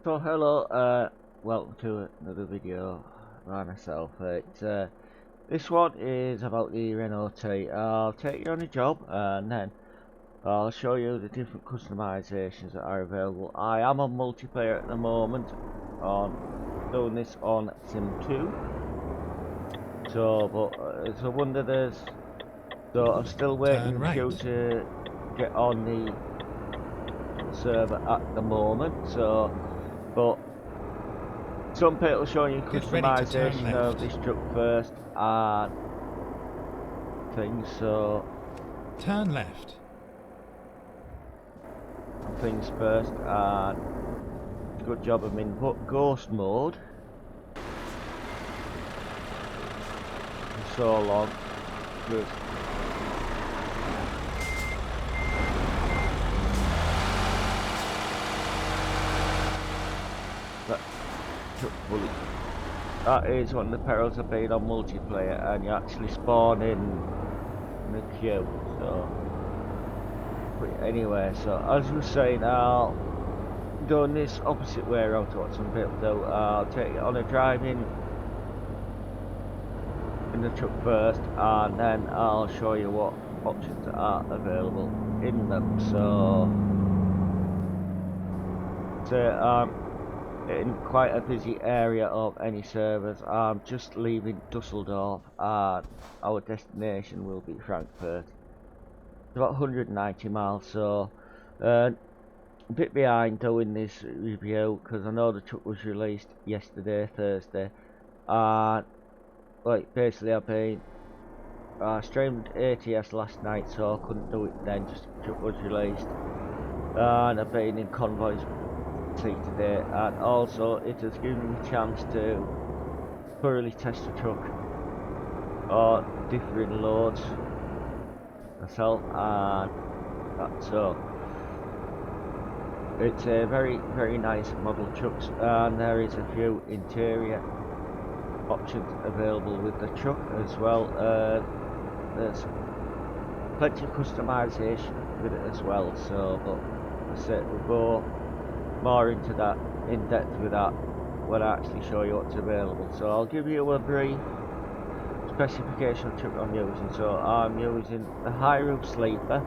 So hello, welcome to another video by myself. This one is about the Renault T. I'll take you on a job and then I'll show you the different customizations that are available. I am on multiplayer at the moment, on doing this on Sim 2. So, but it's a wonder so I'm still Turn waiting for right. you to get on the server at the moment. But some people showing you Get ready to turn customization of left. this truck first and Turn left. things first, and good job I'm in ghost mode for so long. Good. That truck bully. That is one of the perils of being on multiplayer, and you actually spawn in the queue. So, but anyway, so as we were saying, I'll going this opposite way around to what some people do. I'll take it on a driving in the truck first, and then I'll show you what options are available in them. So in quite a busy area of any servers. I'm just leaving Dusseldorf, and our destination will be Frankfurt. It's about 190 miles, so a bit behind doing this review because I know the truck was released yesterday, Thursday, and like basically I've been streamed ATS last night, so I couldn't do it then. Just the truck was released, and I've been in convoys today, and also it has given me a chance to thoroughly test the truck on different loads myself, and so it's a very nice model trucks, and there is a few interior options available with the truck as well. There's plenty of customization with it as well, so but I said we'll go more into that in depth with that when I actually show you what's available. So I'll give you a brief specification of truck I'm using. So I'm using the high roof sleeper.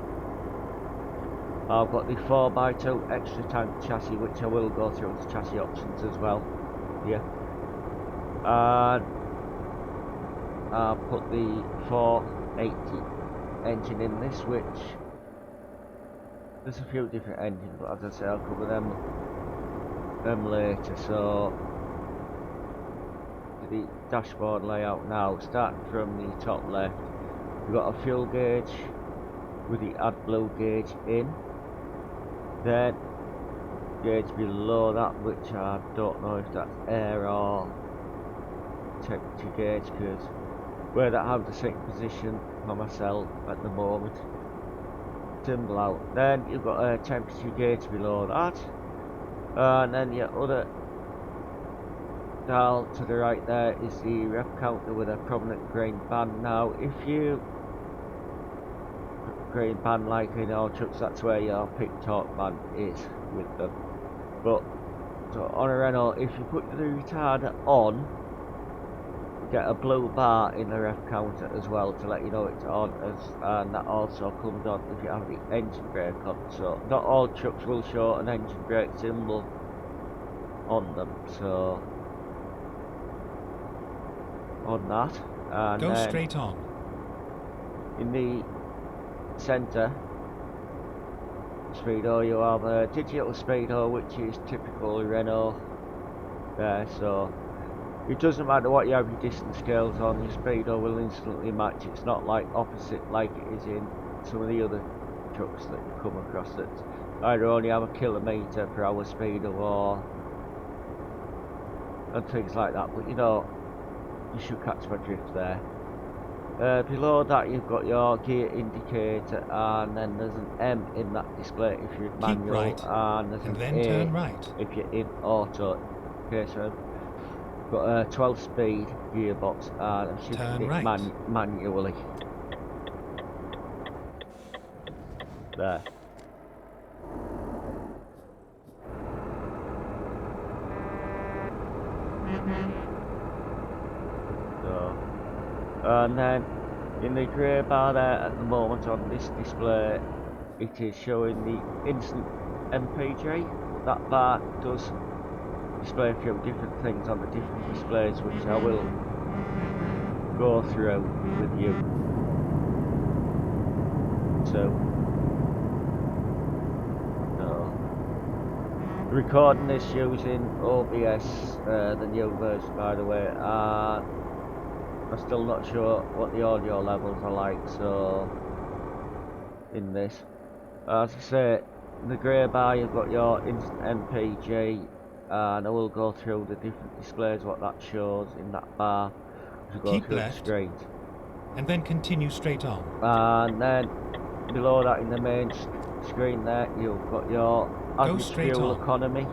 I've got the 4x2 extra tank chassis, which I will go through the chassis options as well. Yeah. And I'll put the 480 engine in this, which there's a few different engines, but as I say, I'll cover them later. So the dashboard layout now, starting from the top left, we've got a fuel gauge with the AdBlue gauge in, then gauge below that, which I don't know if that's air or temperature gauge, because where that have the same position for myself at the moment, symbol out. Then you've got a temperature gauge below that, and then your other dial to the right there is the rep counter with a prominent grain band. Now if you grain band like in all trucks, that's where your peak torque band is with them. But so on a Renault, if you put the retarder on, you get a blue bar in the ref counter as well to let you know it's on, and that also comes on if you have the engine brake on. So not all trucks will show an engine brake symbol on them, so on that, and Go then straight on. in the centre speedo you have a digital speedo, which is typical Renault there, so it doesn't matter what you have your distance scales on, your speedo will instantly match. It's not like opposite like it is in some of the other trucks that you come across that either only have a kilometre per hour speedo or and things like that, but you know, you should catch my drift there. Below that you've got your gear indicator, and then there's an M in that display if you're in Keep manual, right, and there's and an then A turn right. if you're in auto. Okay, so I've got a 12-speed gearbox, and I'm shifting Turn it right. manually. There. So, and then in the grey bar there at the moment on this display, it is showing the instant MPG. That bar does display a few different things on the different displays, which I will go through with you. So, recording this using OBS, the new version by the way, and I'm still not sure what the audio levels are like, so in this. As I say, in the grey bar you've got your instant MPG, and I will go through the different displays, what that shows in that bar as we go Keep through left, the screens. and then continue straight on. And then below that in the main screen there, you've got your average straight fuel on. economy,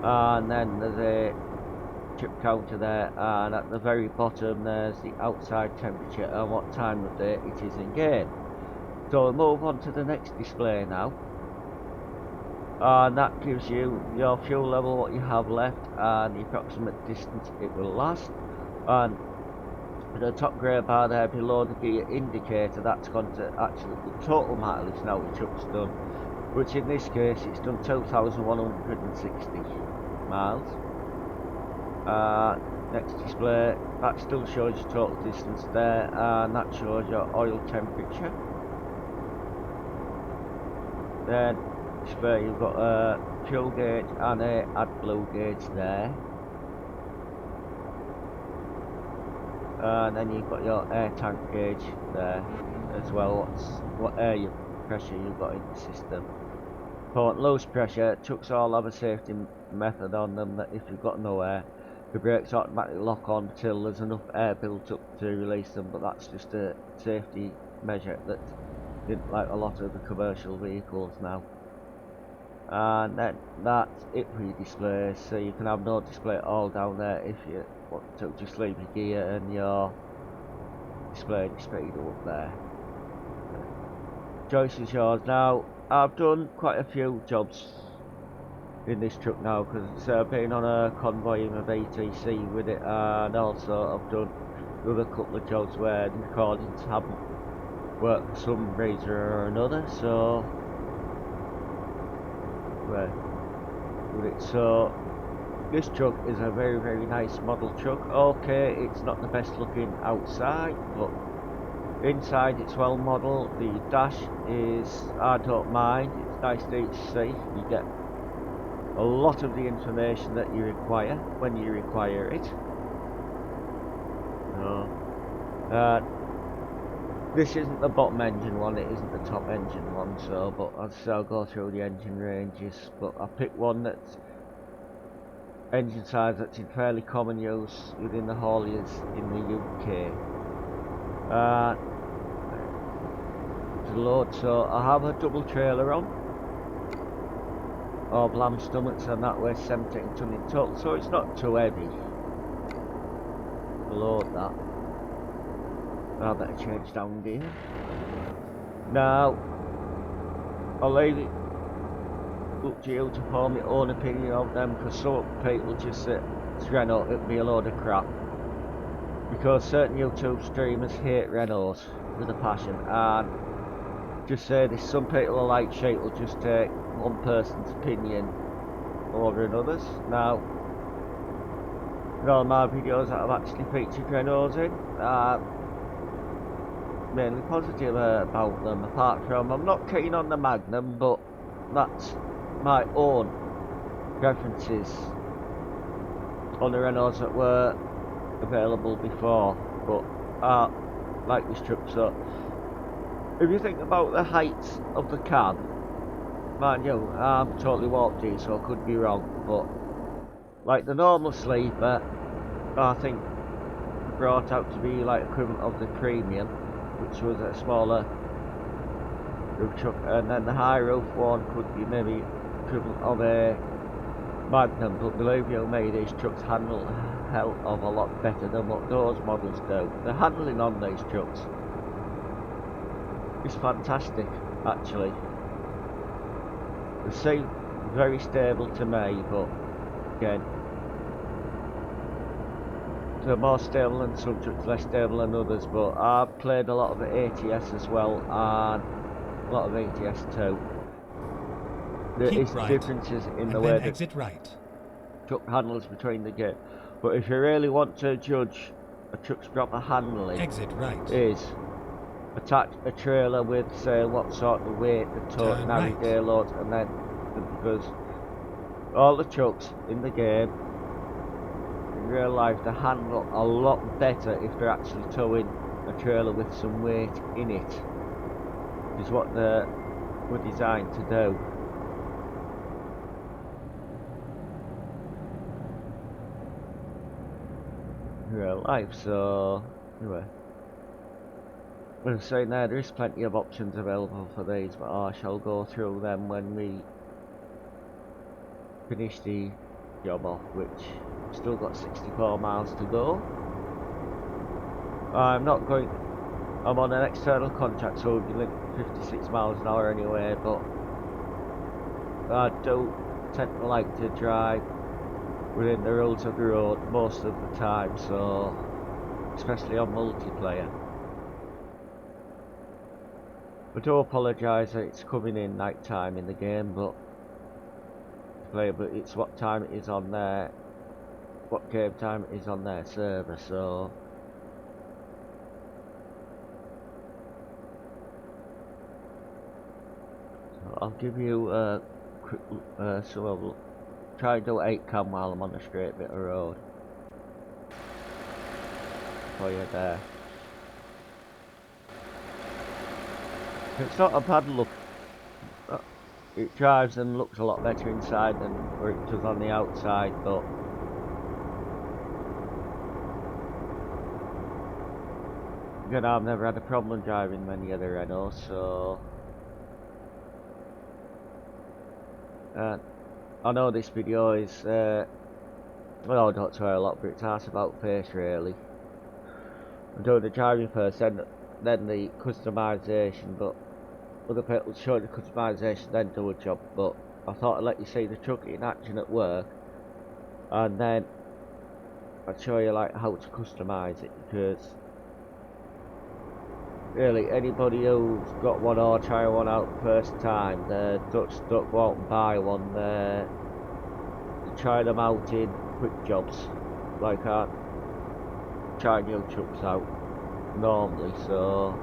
and then there's a trip counter there, and at the very bottom there's the outside temperature and what time of day it is in game. So we'll move on to the next display now, and that gives you your fuel level, what you have left, and the approximate distance it will last. And the top grey bar there below the gear indicator, that's going to actually the total mileage now the truck's done, which in this case it's done 2,160 miles. Next display, that still shows your total distance there, and that shows your oil temperature. Then display you've got a fuel gauge and a AdBlue gauge there. And then you've got your air tank gauge there as well, what air pressure you've got in the system. For low pressure, trucks all have a safety method on them that if you've got no air, the brakes automatically lock on till there's enough air built up to release them, but that's just a safety measure that didn't like a lot of the commercial vehicles now. And then that's it for your displays, so you can have no display at all down there if you want to just leave your gear and your display speed up there. Choice is yours. Now I've done quite a few jobs in this truck now, because I've been on a convoy in a VTC with it, and also I've done another couple of jobs where the recordings haven't worked for some reason or another, so so this truck is a very, very nice model truck. Okay, it's not the best looking outside, but inside it's well modelled. The dash is, I don't mind, it's nice to see. You get a lot of the information that you require when you require it. This isn't the bottom engine one, it isn't the top engine one, so but I'll go through the engine ranges, but I picked one that's engine size that's in fairly common use within the hauliers in the UK. To load, so I have a double trailer on of lamb stomachs, and that weighs 17 tonne in total, so it's not too heavy to load that. I better change down gear. Now I'll leave it up to you to form your own opinion of them, because some people just say it's Renault, it'll be a load of crap, because certain YouTube streamers hate Renaults with a passion, and just say this, some people are like shit, will just take one person's opinion over another's. Now in all my videos that I've actually featured Renaults in, mainly positive about them, apart from I'm not keen on the Magnum, but that's my own preferences on the Renaults that were available before, but I like this truck. So if you think about the height of the cab, mind you, I'm totally warped here, so I could be wrong, but like the normal sleeper, I think brought out to be like equivalent of the premium, which was a smaller roof truck, and then the high roof one could be maybe equivalent of a Magnum, but believe you me, these trucks handle a hell of a lot better than what those models do. The handling on these trucks is fantastic, actually. They seem very stable to me, but again, they're more stable than some trucks, less stable than others, but I've played a lot of ATS as well, and a lot of ATS too. There Keep is right, differences in and the then way that exit right. truck handles between the game. But if you really want to judge a truck's proper handling, Exit right. is attach a trailer with, say, what sort of weight the Turn navy right. day loads, and then because all the trucks in the game in real life they handle a lot better if they're actually towing a trailer with some weight in it, which is what they were designed to do. In real life, so anyway. As I was saying there is plenty of options available for these, but I shall go through them when we finish the job off, which still got 64 miles to go. I'm on an external contract, so we'll be like 56 miles an hour anyway, but I do tend to like to drive within the rules of the road most of the time, so especially on multiplayer. I do apologise that it's coming in night time in the game, but it's what time it is on their, what game time it is on their server, so I'll give you a quick, so I'll try and do 8 cam while I'm on a straight bit of road for you there. It's not a bad look. It drives and looks a lot better inside than where it does on the outside, but again, I've never had a problem driving many other Renaults, so I know this video is well, I don't swear a lot, but it's asked about face really. I'm doing the driving first, then the customisation, but other people show the customisation, then do a job. But I thought I'd let you see the truck in action at work, and then I'd show you like how to customise it, because really anybody who's got one or try one out first time, they don't go out and buy one. They try them out in quick jobs, like I try new trucks out normally, so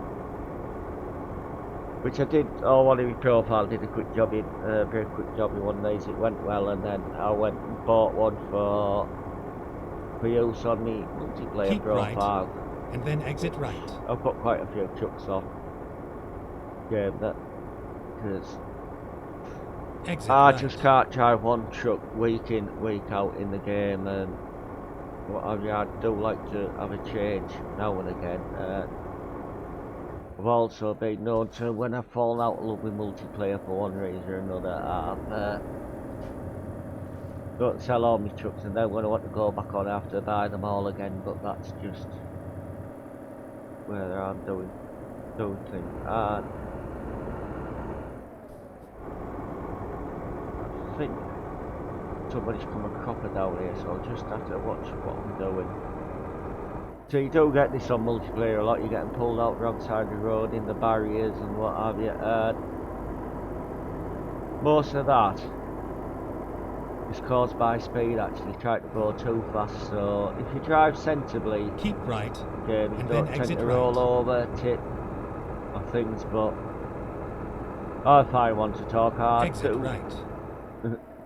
which I did. One of my profile did a quick job in, very quick job in one of these. It went well, and then I went and bought one for use on the multiplayer Keep profile. right, and then exit right. I've got quite a few trucks on game that, because I just can't drive one truck week in, week out in the game, and what have you. I do like to have a change now and again. I've also been known to, when I've fallen out of love with multiplayer for one reason or another, I've don't sell all my trucks, and then when I want to go back on I have to buy them all again, but that's just where I'm doing things. And I think somebody's come a cropper down here, so I'll just have to watch what I'm doing. So you do get this on multiplayer a lot, you're getting pulled out the wrong side of the road in the barriers and what have you. Most of that is caused by speed, actually, trying to go too fast. So if you drive sensibly, keep right, you don't tend to roll over, tip or things, but if I want to talk hard, exit right.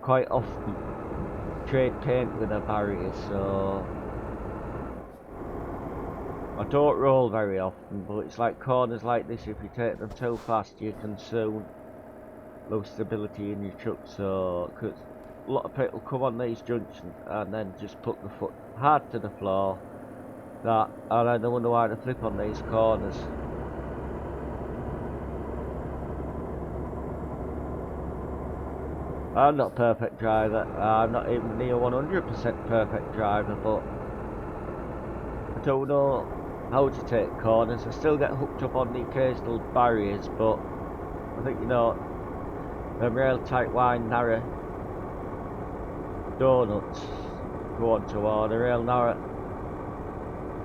Quite often trade paint with the barriers, so I don't roll very often, but it's like corners like this, if you take them too fast you can soon lose stability in your truck. So, because a lot of people come on these junctions and then just put the foot hard to the floor, and I wonder why they flip on these corners. I'm not a perfect driver, I'm not even near 100% perfect driver, but I don't know how to take corners. I still get hooked up on the occasional barriers, but I think, them real tight, wide, narrow donuts go on toward a real narrow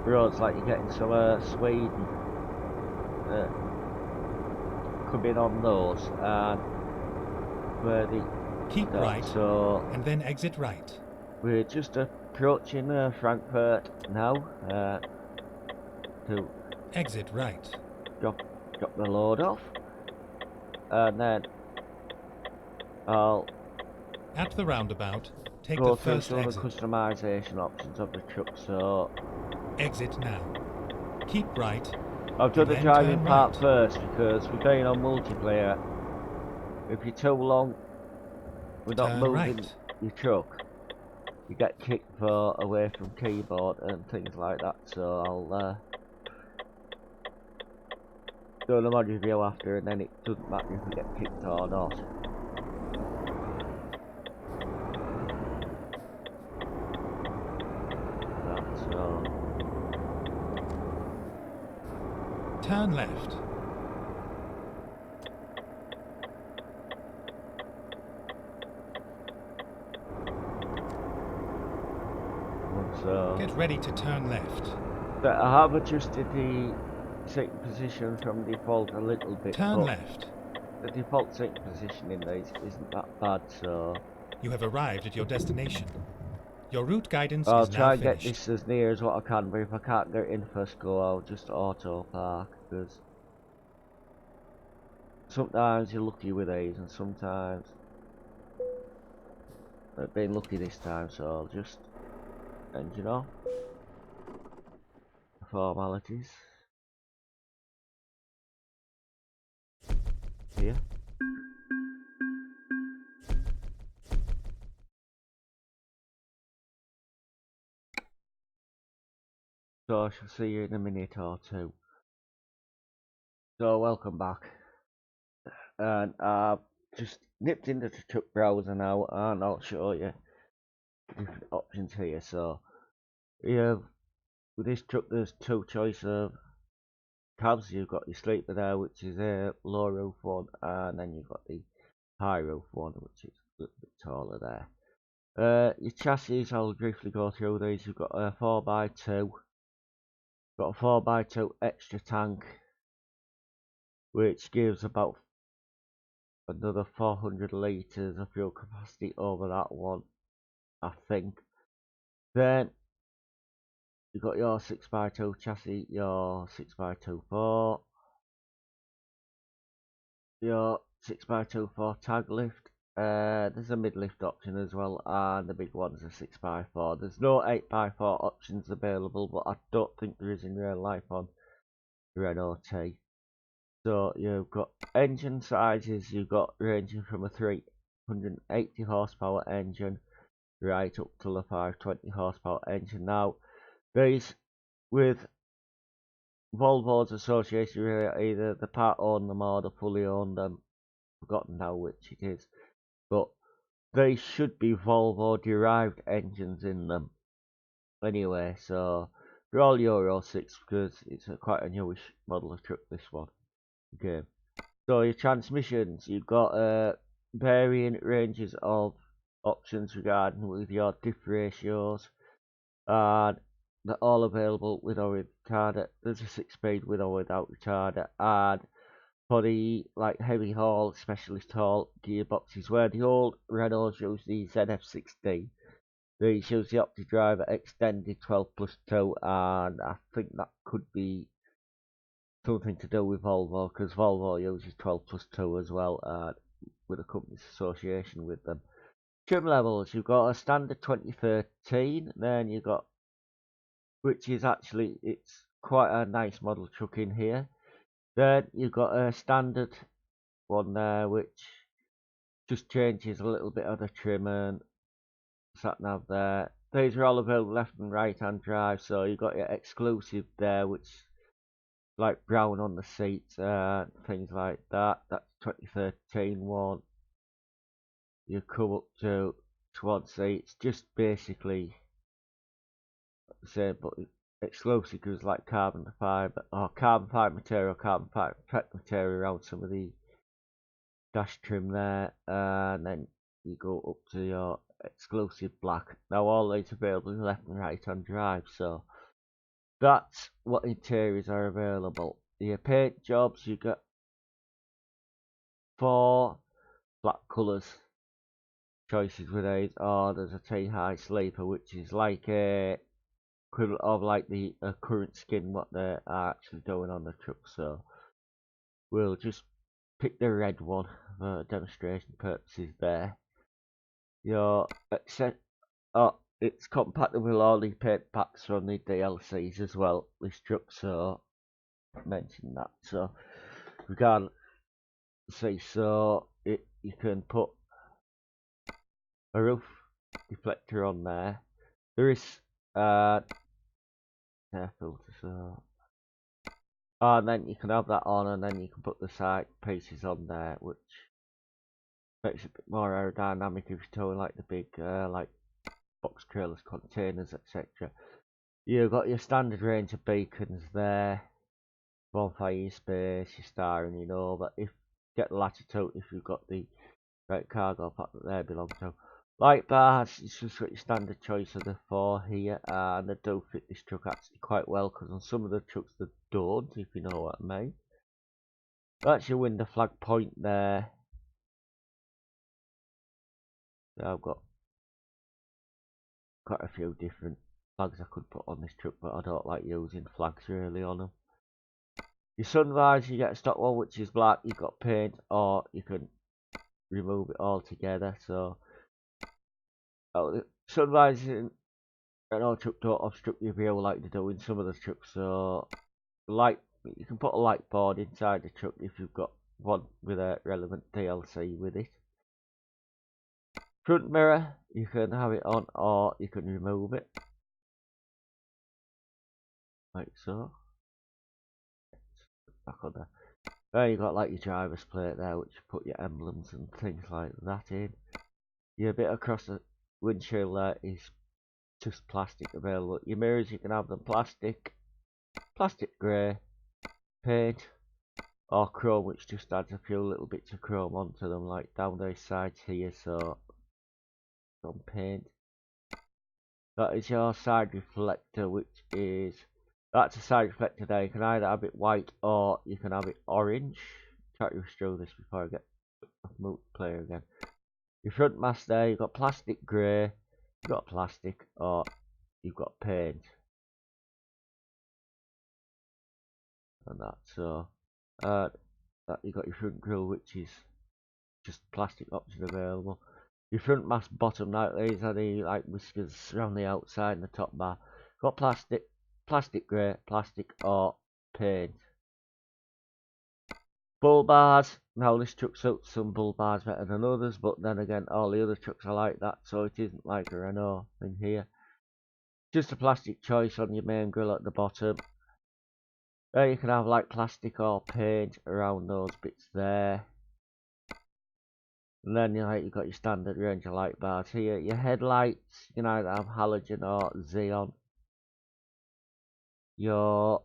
roads like you're getting some Sweden coming on those, and where the Keep right, so and then exit right. we're just approaching Frankfurt now to Exit right. drop the load off, and then I'll At the roundabout, take go the through first some of exit. the customization options of the truck. So Exit now. Keep right. I've done the Then driving turn part right. first because we're going on multiplayer. If you're too long, we're not Turn moving right. your truck, you get kicked for away from keyboard and things like that. So I'll do the mod review after, and then it doesn't matter if we get kicked or not. So Turn left. Get ready to turn left. but I have adjusted the sitting position from default a little bit, Turn but left. the default sitting position in these isn't that bad, so You have arrived at your destination. Your route guidance I'll is now try and get finished. this as near as what I can, but if I can't get it in first go, I'll just auto park, because sometimes you're lucky with these, and sometimes I've been lucky this time, so I'll just engine off. Formalities. Here. So I shall see you in a minute or two. So welcome back. And I've just nipped into the truck browser now, and I'll show you different options here. So yeah, with this truck there's two choice of cabs. You've got your sleeper there, which is a low roof one, and then you've got the high roof one, which is a little bit taller there. Your chassis, I'll briefly go through these. You've got a 4x2, got a 4x2 extra tank, which gives about another 400 litres of fuel capacity over that one, I think. Then you've got your 6x2 chassis, your 6x2 your 6x2 tag lift. There's a mid lift option as well, and the big one's a 6x4. There's no 8x4 options available, but I don't think there is in real life on Renault T. So you've got engine sizes, you've got ranging from a 380 horsepower engine right up to the 520 horsepower engine. Now, these with Volvo's association with either the part own them or the fully own them, forgotten now which it is, but they should be Volvo derived engines in them anyway. So they're all Euro 6 because it's quite a newish model of truck, this one. Okay. So your transmissions, you've got varying ranges of options regarding with your diff ratios, and they're all available with or with retarder. There's a 6-speed with or without retarder, and for the like heavy haul, specialist haul gearboxes, where the old Renaults use the ZF60, these use the OptiDriver extended 12 plus 2, and I think that could be something to do with Volvo, because Volvo uses 12 plus 2 as well, with a company's association with them. Trim levels, you've got a standard 2013, then you've got, which is actually, it's quite a nice model truck in here. Then you've got a standard one there, which just changes a little bit of the trim and sat nav there. These are all available left and right hand drive, so you've got your exclusive there, which like brown on the seats and things like that. That's 2013 one. You come up to quad seats, just basically the same, but exclusive goes like carbon fibre or carbon fibre material, carbon fibre material around some of the dash trim there, and then you go up to your exclusive black. Now all these available left and right on drive, so that's what interiors are available. Your paint jobs, you get 4 black colours choices with these. Or there's a T-High Sleeper, which is like a equivalent of like the current skin what they are actually doing on the truck. So we'll just pick the red one for demonstration purposes there. Your it's compatible with all the paint packs from the DLCs as well, this truck, so mention that. So regardless, so you can put a roof deflector on there. There is air filter, so and then you can have that on, and then you can put the side pieces on there, which makes it a bit more aerodynamic if you're towing like the big like box trailers, containers, etc. You've got your standard range of beacons there, bonfire space, your star, and you know, but if get the latter two if you've got the right cargo pack that they belong to. Light bars, it's just got your standard choice of the 4 here, and they do fit this truck actually quite well, because on some of the trucks they don't, if you know what I mean. That's your window flag point there. So I've got quite a few different flags I could put on this truck, but I don't like using flags really on them. Your sun visor, you get a stock one which is black, you've got paint, or you can remove it altogether. So the sun visor in Renault truck don't obstruct your view like they do in some of the trucks. So light, you can put a light board inside the truck if you've got one with a relevant DLC with it. Front mirror, you can have it on or you can remove it, like so. Back on there. There you got like your driver's plate there, which you put your emblems and things like that in. Your bit across the windshield there is just plastic available. Your mirrors, you can have them plastic grey, paint, or chrome, which just adds a few little bits of chrome onto them, like down those sides here. So some paint. That is your side reflector, which is that's a side reflector there. You can either have it white or you can have it orange. Try to show this before I get off multiplayer again. Your front mast there, you've got plastic grey, you've got plastic, or you've got paint. And that, so that you've got your front grille, which is just plastic option available. Your front mast bottom, now these are the like whiskers around the outside and the top bar. Got plastic grey, plastic or paint. Bull bars, now this truck suits some bull bars better than others, but then again all the other trucks are like that, so it isn't like a Renault thing here. Just a plastic choice on your main grille at the bottom. There you can have like plastic or paint around those bits there. And then you've got your standard range of light bars here. Your headlights, you can either have halogen or xenon. Your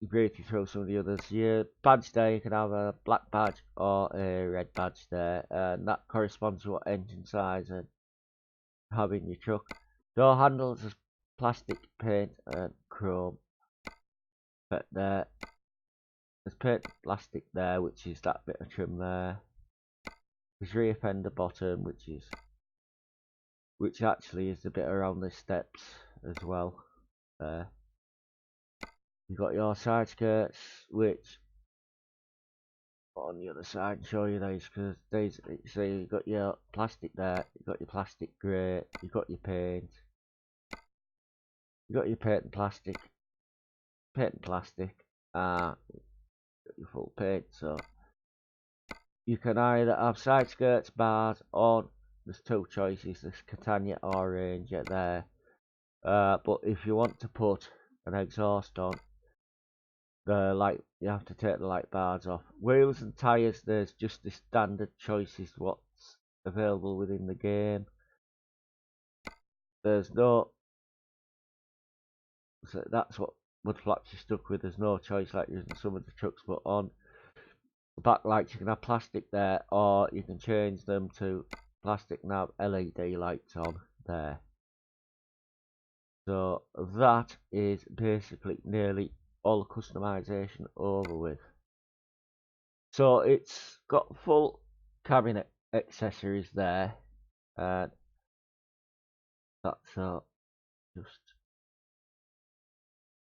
briefly through some of the others. Your badge there, you can have a black badge or a red badge there, and that corresponds to what engine size and have in your truck. Door handles is plastic, paint, and chrome. But there's paint plastic there, which is that bit of trim there. There's rear fender bottom, which actually is the bit around the steps as well. There. You've got your side skirts, which on the other side show you these, because these, so you've got your plastic there, you've got your plastic grey, you've got your paint, you've got your paint and plastic, your full paint. So you can either have side skirts, bars, or there's two choices, there's Catania or Ranger there. But if you want to put an exhaust on, the light, you have to take the light bars off. Wheels and tyres, there's just the standard choices what's available within the game. There's no, so that's what Mudflaps is stuck with. There's no choice like using some of the trucks, but on the backlights you can have plastic there, or you can change them to plastic and have LED lights on there. So that is basically nearly all the customization over with. So it's got full cabinet accessories there, and that's just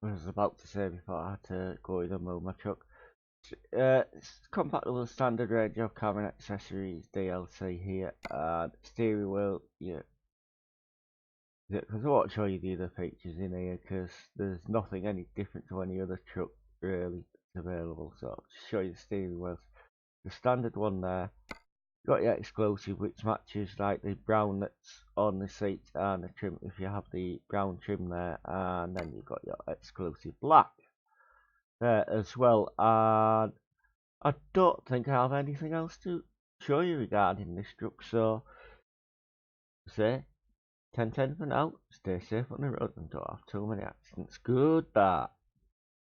what I was about to say before I had to go in and move my truck. It's compatible with standard range of cabinet accessories DLC here, and steering wheel, yeah. Because I won't show you the other features in here because there's nothing any different to any other truck really available. So I'll just show you the steering wheels. The standard one there. You got your exclusive, which matches like the brown that's on the seat and the trim if you have the brown trim there, and then you've got your exclusive black there as well. And I don't think I have anything else to show you regarding this truck, so say 10-10 for now. Stay safe on the road and don't have too many accidents. Goodbye.